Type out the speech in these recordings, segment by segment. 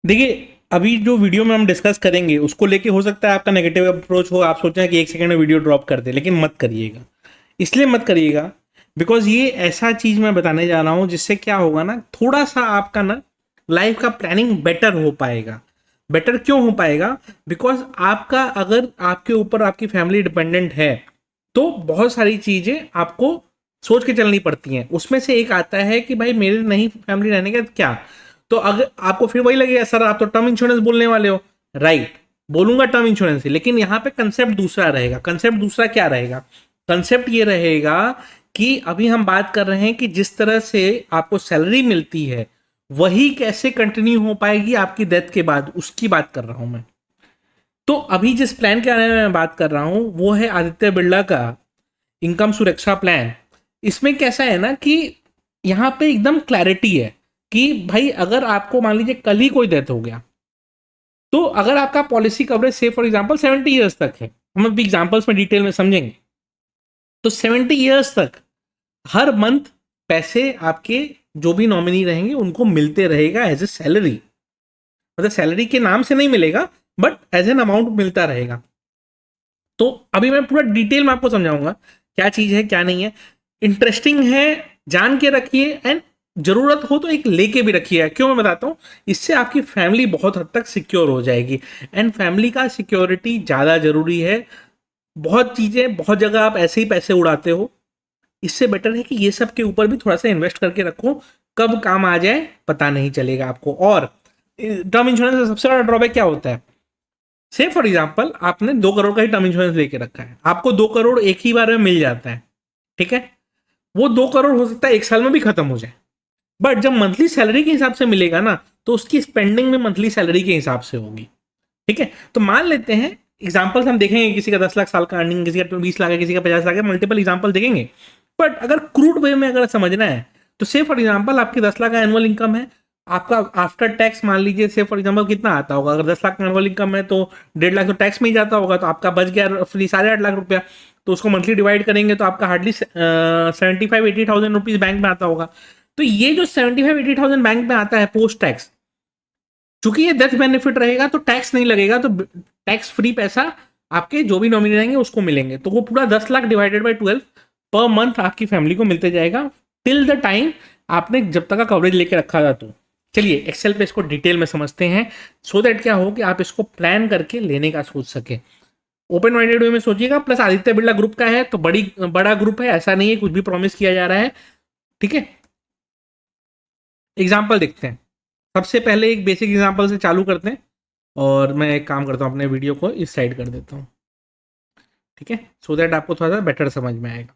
देखिए, अभी जो वीडियो में हम डिस्कस करेंगे उसको लेके हो सकता है आपका नेगेटिव अप्रोच हो, आप सोचें कि 1 सेकंड में वीडियो ड्रॉप कर दे, लेकिन मत करिएगा। इसलिए मत करिएगा बिकॉज ये ऐसा चीज़ मैं बताने जा रहा हूँ जिससे क्या होगा ना, थोड़ा सा आपका ना लाइफ का प्लानिंग बेटर हो पाएगा। बेटर क्यों हो पाएगा? बिकॉज आपका अगर आपके ऊपर आपकी फैमिली डिपेंडेंट है तो बहुत सारी चीज़ें आपको सोच के चलनी पड़ती हैं। उसमें से एक आता है कि भाई मेरे नहीं फैमिली रहने का क्या, तो अगर आपको फिर वही लगेगा सर आप तो टर्म इंश्योरेंस बोलने वाले हो, राइट? बोलूंगा टर्म इंश्योरेंस ही, लेकिन यहाँ पे कंसेप्ट दूसरा रहेगा। कंसेप्ट दूसरा क्या रहेगा? कंसेप्ट ये रहेगा कि अभी हम बात कर रहे हैं कि जिस तरह से आपको सैलरी मिलती है वही कैसे कंटिन्यू हो पाएगी आपकी डेथ के बाद, उसकी बात कर रहा हूं मैं। तो अभी जिस प्लान के बारे में मैं बात कर रहा हूं वो है आदित्य बिरला का इनकम सुरक्षा प्लान। इसमें कैसा है ना कि यहाँ पे एकदम क्लैरिटी है कि भाई अगर आपको मान लीजिए कल ही कोई डेथ हो गया, तो अगर आपका पॉलिसी कवरेज से फॉर एग्जांपल 70 इयर्स तक है, हम अभी एग्जांपल्स में डिटेल में समझेंगे, तो 70 इयर्स तक हर मंथ पैसे आपके जो भी नॉमिनी रहेंगे उनको मिलते रहेगा एज ए सैलरी। मतलब सैलरी के नाम से नहीं मिलेगा बट एज एन अमाउंट मिलता रहेगा। तो अभी मैं पूरा डिटेल में आपको समझाऊंगा क्या चीज है क्या नहीं है। इंटरेस्टिंग है, जान के रखिए, एंड जरूरत हो तो एक लेके भी रखिए। क्यों मैं बताता हूँ, इससे आपकी फैमिली बहुत हद तक सिक्योर हो जाएगी। एंड फैमिली का सिक्योरिटी ज़्यादा जरूरी है। बहुत चीज़ें बहुत जगह आप ऐसे ही पैसे उड़ाते हो, इससे बेटर है कि ये सब के ऊपर भी थोड़ा सा इन्वेस्ट करके रखो, कब काम आ जाए पता नहीं चलेगा आपको। और टर्म इंश्योरेंस का सबसे बड़ा ड्रॉबैक क्या होता है? से फॉर एग्जाम्पल आपने 2 करोड़ का ही टर्म इंश्योरेंस लेके रखा है, आपको 2 करोड़ एक ही बार में मिल जाता है, ठीक है? वो 2 करोड़ हो सकता है 1 साल में भी खत्म हो जाए, बट जब मंथली सैलरी के हिसाब से मिलेगा ना तो उसकी स्पेंडिंग में मंथली सैलरी के हिसाब से होगी, ठीक है? तो मान लेते हैं एग्जाम्पल्स हम देखेंगे, किसी का 10 लाख साल का अर्निंग, किसी का 20 लाख है, किसी का 50 लाख है, मल्टीपल एग्जाम्पल देखेंगे। बट अगर क्रूड वे में अगर समझना है तो से फॉर एग्जाम्पल आपकी 10 लाख का एनुअल इनकम है, आपका आफ्टर टैक्स मान लीजिए से फॉर एग्जाम्पल कितना आता होगा? अगर 10 लाख का एनुअल इनकम है तो 1.5 लाख तो टैक्स में ही जाता होगा, तो आपका बच गया रफली 8.5 लाख रुपया। तो उसको मंथली डिवाइड करेंगे तो आपका हार्डली 75-80 थाउजेंड रुपीज बैंक में आता होगा। तो ये जो 75-80 थाउजेंड बैंक में आता है पोस्ट टैक्स, चूंकि ये डेथ बेनिफिट रहेगा तो टैक्स नहीं लगेगा, तो टैक्स फ्री पैसा आपके जो भी नॉमिनी रहेंगे उसको मिलेंगे। तो वो पूरा 10 lakh divided by 12 per month आपकी फैमिली को मिलते जाएगा टिल द टाइम आपने जब तक का कवरेज लेके रखा था। तो चलिए एक्सेल पे इसको डिटेल में समझते हैं, सो दैट क्या हो कि आप इसको प्लान करके लेने का सोच सके। ओपन माइंडेड वे में सोचिएगा। प्लस आदित्य बिरला ग्रुप का है तो बड़ा ग्रुप है, ऐसा नहीं है कुछ भी प्रॉमिस किया जा रहा है, ठीक है? एग्जाम्पल देखते हैं। सबसे पहले एक बेसिक एग्जाम्पल से चालू करते हैं, और मैं एक काम करता हूँ अपने वीडियो को इस साइड कर देता हूँ, ठीक है? सो दैट आपको थोड़ा सा बेटर समझ में आएगा।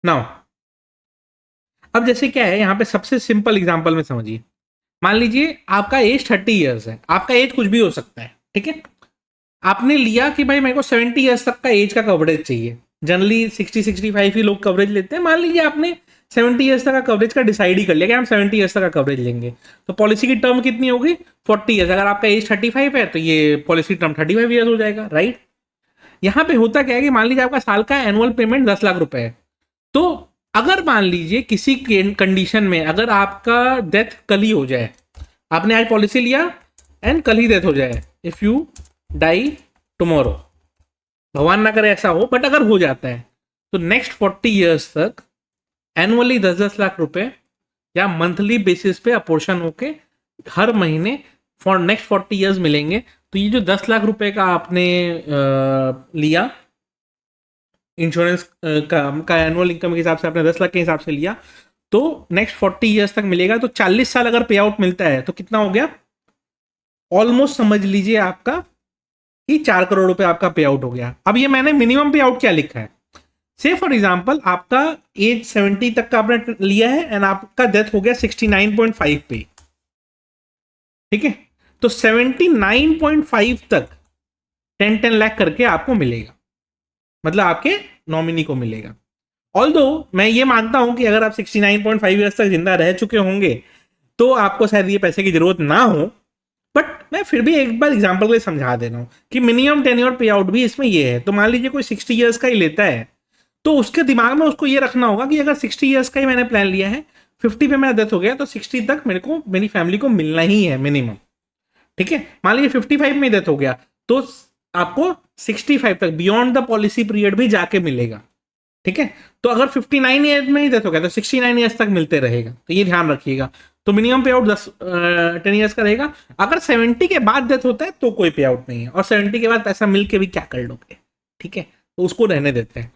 नाउ अब जैसे क्या है, यहाँ पे सबसे सिंपल एग्जाम्पल में समझिए। मान लीजिए आपका एज 30 ईयर्स है, आपका एज कुछ भी हो सकता है, ठीक है? आपने लिया कि भाई मेरे को 70 ईयर्स तक का एज का कवरेज चाहिए। जनरली 60-65 ही लोग कवरेज लेते हैं। मान लीजिए आपने 70 ईयर्स तक का कवरेज का डिसाइड ही कर लिया कि हम 70 ईयर्स तक का कवरेज लेंगे, तो पॉलिसी की टर्म कितनी होगी? 40 ईयर्स। अगर आपका एज 35 है तो ये पॉलिसी टर्म 35 ईयर्स हो जाएगा, राइट? यहाँ पे होता क्या है कि मान लीजिए आपका साल का एनुअल पेमेंट 10 लाख रुपए है, तो अगर मान लीजिए किसी कंडीशन में अगर आपका डेथ कल ही हो जाए, आपने आज पॉलिसी लिया एंड कल ही डेथ हो जाए, इफ यू डाई टुमारो, भगवान ना करे ऐसा हो, बट अगर हो जाता है तो नेक्स्ट 40 ईयर्स तक एनुअली 10-10 लाख रुपए या मंथली बेसिस पे अपोर्शन होके हर महीने फॉर नेक्स्ट 40 ईयर्स मिलेंगे। तो ये जो 10 लाख रुपए का आपने लिया इंश्योरेंस का एनुअल इनकम के हिसाब से आपने 10 लाख के हिसाब से लिया, तो नेक्स्ट 40 ईयर्स तक मिलेगा। तो 40 साल अगर पे आउट मिलता है तो कितना हो गया? ऑलमोस्ट समझ लीजिए आपका कि 4 करोड़ रुपए आपका पे आउट हो गया। अब ये मैंने मिनिमम पे आउट क्या लिखा है? से फॉर एग्जाम्पल आपका एज 70 तक का आपने लिया है एंड आपका डेथ हो गया 69.5 पे, ठीक है? तो 79.5 तक 10-10 लाख करके आपको मिलेगा, मतलब आपके नॉमिनी को मिलेगा। ऑल्दो मैं ये मानता हूं कि अगर आप 69.5 ईयर्स तक जिंदा रह चुके होंगे तो आपको शायद ये पैसे की जरूरत ना हो, बट मैं फिर भी एक बार एग्जाम्पल के लिए समझा दे रहा हूँ कि मिनिमम टेन्योर पे आउट भी इसमें ये है। तो मान लीजिए कोई 60 ईयर्स का ही लेता है, तो उसके दिमाग में उसको ये रखना होगा कि अगर 60 ईयर्स का ही मैंने प्लान लिया है, 50 पे मेरा डेथ हो गया, तो 60 तक मेरे को मेरी फैमिली को मिलना ही है मिनिमम, ठीक है, मान लीजिए 55 में डेथ हो गया तो आपको 65 तक बियॉन्ड द पॉलिसी पीरियड भी जाके मिलेगा। ठीक है, तो अगर 59 ईयर में ही डेथ हो गया तो 69 ईयर्स तक मिलते रहेगा, तो ये ध्यान रखिएगा। तो मिनिमम पे आउट 10 ईयर्स का रहेगा। अगर 70 के बाद डेथ होता है तो कोई पे आउट नहीं है, और 70 के बाद पैसा मिल के भी क्या कर लोगे, ठीक है, तो उसको रहने देते हैं।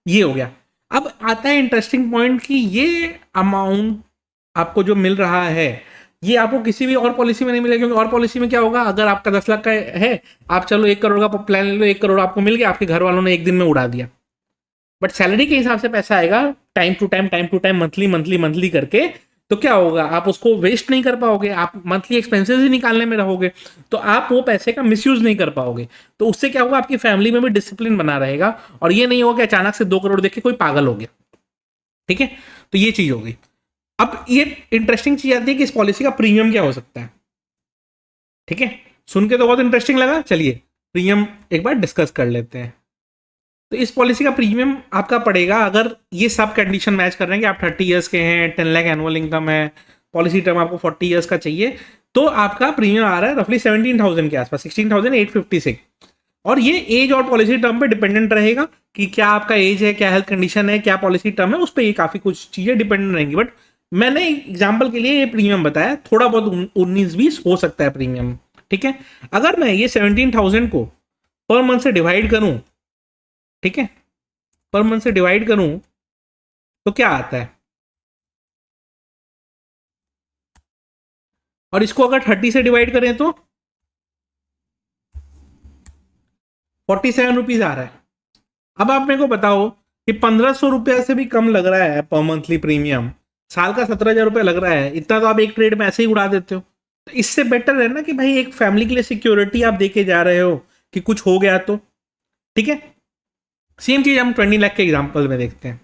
ये हो गया। अब आता है इंटरेस्टिंग पॉइंट कि ये अमाउंट आपको जो मिल रहा है ये आपको किसी भी और पॉलिसी में नहीं मिलेगा, क्योंकि और पॉलिसी में क्या होगा, अगर आपका 10 लाख का है, आप चलो 1 करोड़ का प्लान ले लो, 1 करोड़ आपको मिल गया, आपके घर वालों ने एक दिन में उड़ा दिया। बट सैलरी के हिसाब से पैसा आएगा टाइम टू टाइम, मंथली करके, तो क्या होगा, आप उसको वेस्ट नहीं कर पाओगे, आप मंथली एक्सपेंसेस ही निकालने में रहोगे, तो आप वो पैसे का मिसयूज नहीं कर पाओगे। तो उससे क्या होगा, आपकी फैमिली में भी डिसिप्लिन बना रहेगा, और ये नहीं होगा कि अचानक से 2 करोड़ देख के कोई पागल हो गया। ठीक है, तो ये चीज हो गई। अब ये इंटरेस्टिंग चीज आती है कि इस पॉलिसी का प्रीमियम क्या हो सकता है। ठीक है, सुन के तो बहुत इंटरेस्टिंग लगा, चलिए प्रीमियम एक बार डिस्कस कर लेते हैं। तो इस पॉलिसी का प्रीमियम आपका पड़ेगा, अगर ये सब कंडीशन मैच कर रहे हैं कि आप 30 ईयर्स के हैं, 10 लाख एनुअल इनकम है, पॉलिसी टर्म आपको 40 ईयर्स का चाहिए, तो आपका प्रीमियम आ रहा है रफली 17,000 के आसपास, 16,856। और ये एज और पॉलिसी टर्म पे डिपेंडेंट रहेगा कि क्या आपका एज है, क्या हेल्थ कंडीशन है, क्या पॉलिसी टर्म है, उस पर ये काफ़ी कुछ चीज़ें डिपेंडेंट रहेंगी। बट मैंने एग्जाम्पल के लिए ये प्रीमियम बताया, थोड़ा बहुत 19-20 हो सकता है प्रीमियम। ठीक है, अगर मैं ये 17,000 को पर मंथ से डिवाइड करूं, ठीक है, पर मंथ से डिवाइड करूं तो क्या आता है, और इसको अगर 30 से डिवाइड करें तो 47 रुपीज आ रहा है। अब आप मेरे को बताओ कि 1,500 रुपया से भी कम लग रहा है पर मंथली प्रीमियम, साल का 17,000 रुपया लग रहा है, इतना तो आप एक ट्रेड में ऐसे ही उड़ा देते हो। तो इससे बेटर है ना कि भाई एक फैमिली के लिए सिक्योरिटी आप देके जा रहे हो कि कुछ हो गया तो। ठीक है, सेम चीज हम 20 लाख के एग्जाम्पल में देखते हैं।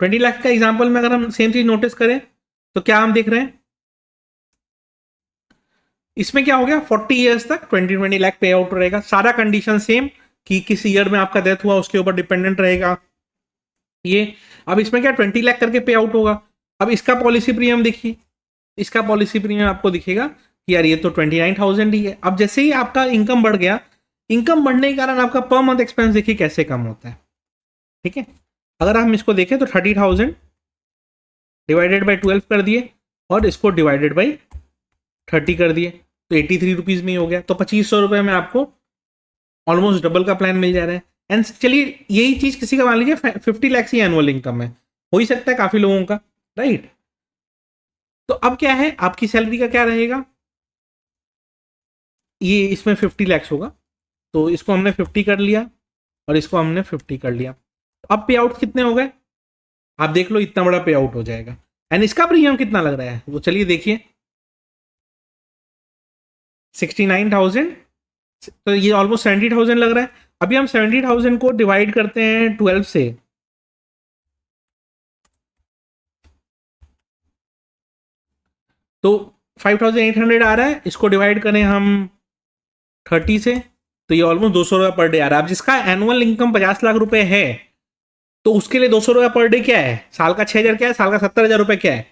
20 लाख का एग्जाम्पल में अगर हम सेम चीज नोटिस करें तो क्या हम देख रहे हैं, इसमें क्या हो गया, 40 ईयर्स तक 20 लाख पे आउट रहेगा, सारा कंडीशन सेम कि किस ईयर में आपका डेथ हुआ उसके ऊपर डिपेंडेंट रहेगा ये। अब इसमें क्या 20 लाख करके पे आउट होगा। अब इसका पॉलिसी प्रीमियम देखिए, इसका पॉलिसी प्रीमियम आपको दिखेगा कि यार ये तो 29,000 ही है। अब जैसे ही आपका इनकम बढ़ गया, इनकम बढ़ने के कारण आपका पर मंथ एक्सपेंस देखिए कैसे कम होता है। ठीक है, अगर हम इसको देखें तो 30,000 डिवाइडेड बाई 12 कर दिए, और इसको डिवाइडेड बाई 30 कर दिए, तो 83 रुपीज़ में ही हो गया। तो 2,500 रुपये में आपको ऑलमोस्ट डबल का प्लान मिल जा रहा है। एंड चलिए यही चीज़ किसी का मान लीजिए 50 लाख ही एनुअल इनकम है, हो ही सकता है काफ़ी लोगों का, राइट। तो अब क्या है, आपकी सैलरी का क्या रहेगा, ये इसमें 50 लाख होगा, तो इसको हमने 50 कर लिया और इसको हमने 50 कर लिया। अब पे आउट कितने हो गए, आप देख लो, इतना बड़ा पे आउट हो जाएगा। एंड इसका प्रीमियम कितना लग रहा है वो चलिए देखिए, 69,000, तो ये ऑलमोस्ट 70,000 लग रहा है। अभी हम 70,000 को डिवाइड करते हैं 12 से, तो 5,800 आ रहा है। इसको डिवाइड करें हम 30 से, तो ये ऑलमोस्ट 200 रुपये पर डे आ रहा है। अब जिसका एनुअल इनकम 50 लाख रुपए है, तो उसके लिए 200 रुपये पर डे क्या है, साल का 6,000 क्या है, साल का 70,000 रुपये क्या है,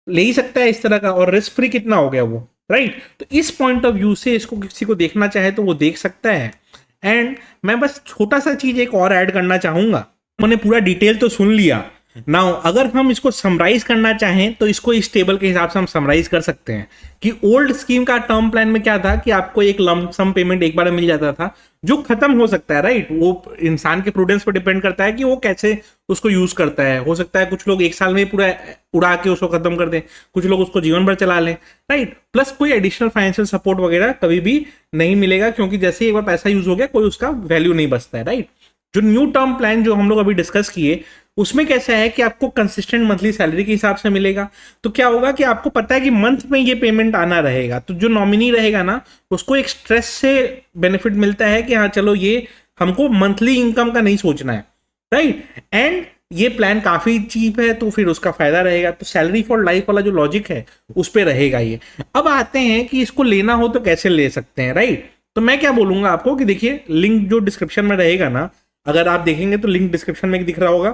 ले ही सकता है इस तरह का, और रिस्क फ्री कितना हो गया वो, राइट। तो इस पॉइंट ऑफ व्यू से इसको किसी को देखना चाहे तो वो देख सकता है। एंड मैं बस छोटा सा चीज एक और ऐड करना चाहूंगा, मैंने पूरा डिटेल तो सुन लिया, नाउ अगर हम इसको समराइज करना चाहें तो इसको इस टेबल के हिसाब से हम समराइज कर सकते हैं कि ओल्ड स्कीम का टर्म प्लान में क्या था कि आपको एक लंप सम पेमेंट एक बार में मिल जाता था, जो खत्म हो सकता है, राइट। वो इंसान के प्रूडेंस पर डिपेंड करता है कि वो कैसे उसको यूज करता है। हो सकता है कुछ लोग एक साल में पूरा उड़ा के उसको खत्म कर दें, कुछ लोग उसको जीवन भर चला लें, राइट। प्लस कोई एडिशनल फाइनेंशियल सपोर्ट वगैरह कभी भी नहीं मिलेगा, क्योंकि जैसे एक बार पैसा यूज हो गया कोई उसका वैल्यू नहीं बचता है, राइट। जो न्यू टर्म प्लान जो हम लोग अभी डिस्कस किए, उसमें कैसा है कि आपको कंसिस्टेंट मंथली सैलरी के हिसाब से मिलेगा। तो क्या होगा कि आपको पता है कि मंथ में ये पेमेंट आना रहेगा, तो जो नॉमिनी रहेगा ना, उसको एक स्ट्रेस से बेनिफिट मिलता है कि हाँ चलो ये हमको मंथली इनकम का नहीं सोचना है, राइट। एंड ये प्लान काफी चीप है, तो फिर उसका फायदा रहेगा। तो सैलरी फॉर लाइफ वाला जो लॉजिक है उस पर रहेगा ये। अब आते हैं कि इसको लेना हो तो कैसे ले सकते हैं, राइट। तो मैं क्या बोलूंगा आपको कि देखिए, लिंक जो डिस्क्रिप्शन में रहेगा ना, अगर आप देखेंगे तो लिंक डिस्क्रिप्शन में दिख रहा होगा,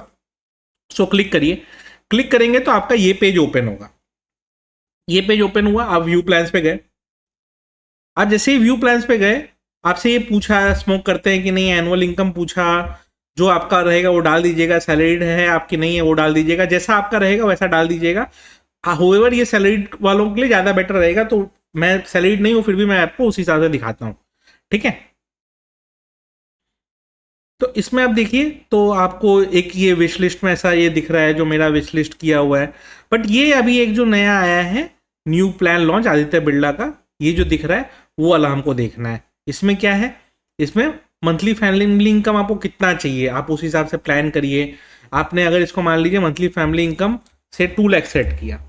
सो क्लिक करिए। क्लिक करेंगे तो आपका ये पेज ओपन होगा। ये पेज ओपन हुआ, आप व्यू प्लान्स पे गए, आप जैसे ही व्यू प्लान्स पे गए, आपसे ये पूछा स्मोक करते हैं कि नहीं, एनुअल इनकम पूछा, जो आपका रहेगा वो डाल दीजिएगा, सैलरीड है आपकी नहीं है वो डाल दीजिएगा, जैसा आपका रहेगा वैसा डाल दीजिएगा। होएवर ये सैलरीड वालों के लिए ज़्यादा बेटर रहेगा, तो मैं सैलरीड नहीं हूँ फिर भी मैं आपको उस हिसाब से दिखाता हूँ, ठीक है। तो इसमें आप देखिए तो आपको एक ये विश लिस्ट में ऐसा ये दिख रहा है जो मेरा विश लिस्ट किया हुआ है, बट ये अभी एक जो नया आया है new plan launch Aditya Birla का, ये जो दिख रहा है वो वाला हमको देखना है। इसमें क्या है, इसमें मंथली फैमिली इनकम आपको कितना चाहिए आप उस हिसाब से प्लान करिए। आपने अगर इसको मान लीजिए मंथली फैमिली इनकम से 2 लाख सेट किया,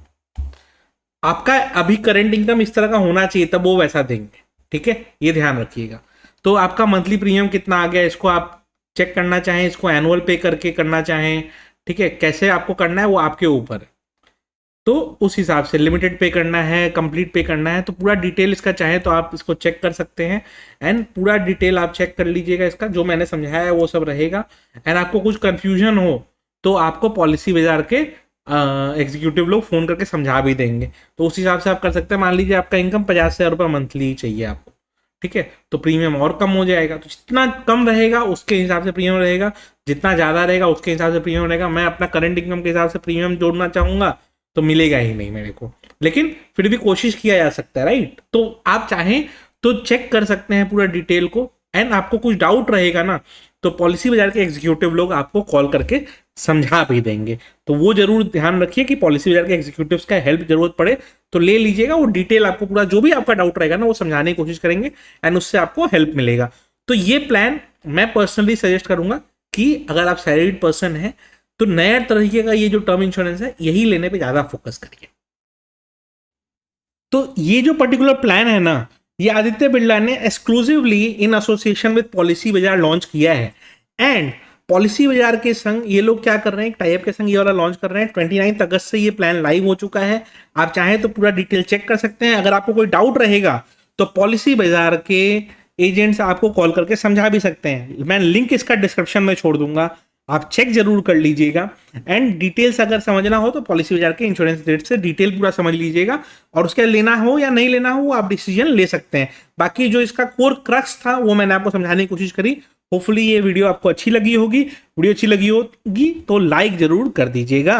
आपका अभी करंट इनकम इस तरह का होना चाहिए तब वो वैसा देंगे, ठीक है, ये ध्यान रखिएगा। तो आपका मंथली प्रीमियम कितना आ गया इसको आप चेक करना चाहें, इसको एनुअल पे करके करना चाहें, ठीक है, कैसे आपको करना है वो आपके ऊपर है। तो उस हिसाब से लिमिटेड पे करना है, कंप्लीट पे करना है, तो पूरा डिटेल इसका चाहे तो आप इसको चेक कर सकते हैं। एंड पूरा डिटेल आप चेक कर लीजिएगा, इसका जो मैंने समझाया है वो सब रहेगा। एंड आपको कुछ कंफ्यूजन हो तो आपको पॉलिसी बाजार के एग्जीक्यूटिव लोग फ़ोन करके समझा भी देंगे, तो उस हिसाब से आप कर सकते हैं। मान लीजिए आपका इनकम 50,000 रुपये मंथली चाहिए आपको, ठीक है, तो प्रीमियम और कम हो जाएगा। तो जितना कम रहेगा उसके हिसाब से प्रीमियम रहेगा, जितना ज़्यादा रहेगा उसके हिसाब से प्रीमियम रहेगा। मैं अपना करंट इनकम के हिसाब से प्रीमियम जोड़ना चाहूँगा तो मिलेगा ही नहीं मेरे को, लेकिन फिर भी कोशिश किया जा सकता है, राइट। तो आप चाहें तो चेक कर सकते हैं पूरा डिटेल को। एंड आपको कुछ डाउट रहेगा ना तो पॉलिसी बाजार के एग्जीक्यूटिव लोग आपको कॉल करके समझा भी देंगे, तो वो जरूर ध्यान रखिए कि पॉलिसी बाजार के एग्जीक्यूटिव्स का हेल्प जरूरत पड़े तो ले लीजिएगा। वो डिटेल आपको पूरा जो भी आपका डाउट रहेगा ना वो समझाने की कोशिश करेंगे एंड उससे आपको हेल्प मिलेगा। तो ये प्लान मैं पर्सनली सजेस्ट करूंगा कि अगर आप सैलरीड पर्सन है तो नया तरीके का ये जो टर्म इंश्योरेंस है यही लेने पे ज़्यादा फोकस करिए। तो ये जो पर्टिकुलर प्लान है ना, ये आदित्य बिरला ने exclusively in association with policy बाजार लॉन्च किया है। एंड पॉलिसी बाजार के संग ये लोग क्या कर रहे हैं, टाइप के संग ये वाला लॉन्च कर रहे हैं। 29 अगस्त से ये प्लान लाइव हो चुका है, आप चाहें तो पूरा डिटेल चेक कर सकते हैं। अगर आपको कोई डाउट रहेगा तो पॉलिसी बाजार के एजेंट्स आपको कॉल करके समझा भी सकते हैं। मैं लिंक इसका डिस्क्रिप्शन में छोड़ दूंगा, आप चेक जरूर कर लीजिएगा। एंड डिटेल्स अगर समझना हो तो पॉलिसी बाजार के इंश्योरेंस रेट से डिटेल पूरा समझ लीजिएगा, और उसके लेना हो या नहीं लेना हो वो आप डिसीजन ले सकते हैं। बाकी जो इसका कोर क्रक्स था वो मैंने आपको समझाने की कोशिश करी। होपफुली ये वीडियो आपको अच्छी लगी होगी। वीडियो अच्छी लगी होगी तो लाइक जरूर कर दीजिएगा।